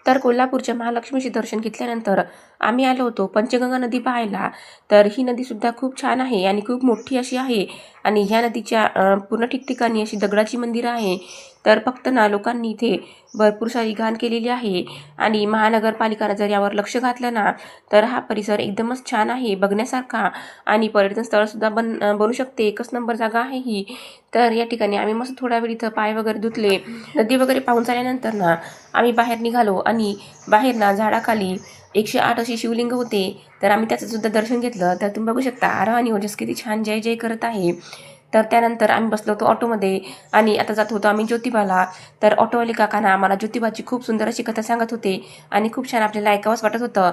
तर कोल्हापूरच्या महालक्ष्मीचे दर्शन घेतल्यानंतर आम्ही आलो होतो पंचगंगा नदी पाहायला. तर ही नदीसुद्धा खूप छान आहे आणि खूप मोठी अशी आहे आणि ह्या नदीच्या पूर्ण ठिकठिकाणी अशी दगडाची मंदिरं आहे. तर फक्त ना लोकांनी इथे भरपूर सारी घाण केलेली आहे आणि महानगरपालिकानं जर यावर लक्ष घातलं ना तर हा परिसर एकदमच छान आहे बघण्यासारखा आणि पर्यटन स्थळसुद्धा बनू शकते. एकच नंबर जागा आहे ही. तर या ठिकाणी आम्ही मस्त थोडा वेळ इथं पाय वगैरे धुतले. नदी वगैरे पाहून झाल्यानंतर ना आम्ही बाहेर निघालो आणि बाहेर ना झाडाखाली 108 अशी शिवलिंग होते. तर आम्ही त्याचंसुद्धा दर्शन घेतलं. तर तुम्ही बघू शकता आरव आणि ओजस किती छान जय जय करत आहे. तर त्यानंतर आम्ही बसलो होतो ऑटोमध्ये आणि आता जात होतो आम्ही ज्योतिबाला. तर ऑटोवाले काकांना आम्हाला ज्योतिबाची खूप सुंदर अशी कथा सांगत होते आणि खूप छान आपल्याला ऐकावंच वाटत होतं.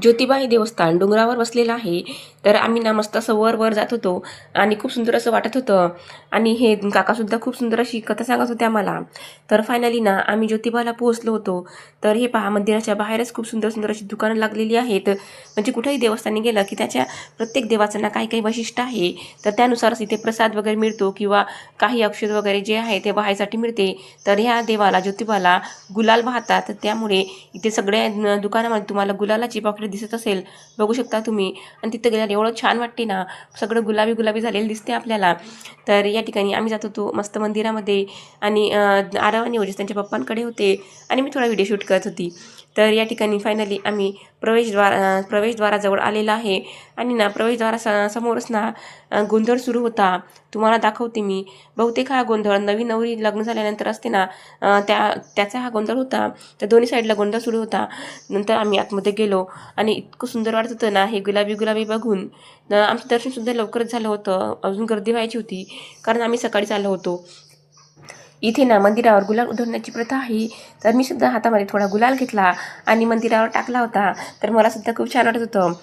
ज्योतिबा हे देवस्थान डोंगरावर बसलेलं आहे. तर आम्ही ना मस्त असं वर जात होतो आणि खूप सुंदर असं वाटत होतं आणि हे काकासुद्धा खूप सुंदर अशी कथा सांगत होते आम्हाला. तर फायनली ना आम्ही ज्योतिबाला पोहोचलो होतो. तर हे पहा मंदिराच्या बाहेरच खूप सुंदर सुंदर अशी दुकानं लागलेली आहेत. म्हणजे कुठेही देवस्थानी गेलं की त्याच्या प्रत्येक देवाचं ना काही काही वैशिष्ट्य आहे. तर त्यानुसारच इथे प्रसाद वगैरे मिळतो किंवा काही औषध वगैरे जे आहे ते वाहायसाठी मिळते. तर ह्या देवाला ज्योतिबाला गुलाल वाहतात. त्यामुळे इथे सगळ्या दुकानामध्ये तुम्हाला गुलालाची पॉकेट दिसत असेल, बघू शकता तुम्ही. आणि तिथं गेल्यावर एवढं छान वाटते ना, सगळं गुलाबी गुलाबी झालेलं दिसते आपल्याला. तर या ठिकाणी आम्ही जात होतो मस्त मंदिरामध्ये आणि आरव आणि ओजस त्यांच्या पप्पांकडे होते आणि मी थोडा व्हिडिओ शूट करत होती. तर या ठिकाणी फायनली आम्ही प्रवेशद्वाराजवळ आलेला आहे आणि ना समोरच ना गोंधळ सुरू होता. तुम्हाला दाखवते मी. बहुतेक हा गोंधळ नवीन नवरी लग्न झाल्यानंतर असते ना त्याचा हा गोंधळ होता. तर दोन्ही साईडला गोंधळ सुरू होता. नंतर आम्ही आतमध्ये गेलो आणि इतकं सुंदर वाटत होतं ना हे गुलाबी गुलाबी बघून. आमचं दर्शनसुद्धा लवकरच झालं होतं. अजून गर्दी व्हायची होती कारण आम्ही सकाळीच आलो होतो. इथे ना मंदिरावर गुलाल उधळण्याची प्रथा आहे. तर मी सुद्धा हातामध्ये थोडा गुलाल घेतला आणि मंदिरावर टाकला होता. तर मला सुद्धा खूप छान वाटत होतं.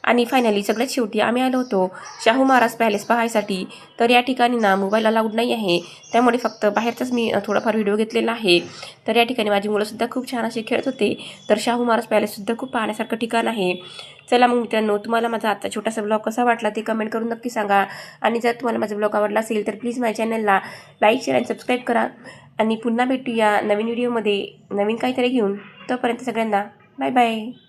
आणि फायनली सगळ्यात शेवटी आम्ही आलो होतो शाहू महाराज पॅलेस पाहायसाठी. तर या ठिकाणी ना मोबाईल अलाउड नाही आहे. त्यामुळे फक्त बाहेरचाच मी थोडाफार व्हिडिओ घेतलेला आहे. तर या ठिकाणी माझी मुलंसुद्धा खूप छान असे खेळत होते. तर शाहू महाराज पॅलेससुद्धा खूप पाहण्यासारखं ठिकाण आहे. चला मग मित्रांनो, तुम्हाला माझा आजचा छोटासा ब्लॉग कसा वाटला ते कमेंट करून नक्की सांगा. आणि जर तुम्हाला माझा ब्लॉग आवडला असेल तर प्लीज माझ्या चॅनलला लाईक, शेअर आणि सबस्क्राईब करा. आणि पुन्हा भेटूया नवीन व्हिडिओमध्ये नवीन काहीतरी घेऊन. तोपर्यंत सगळ्यांना बाय बाय.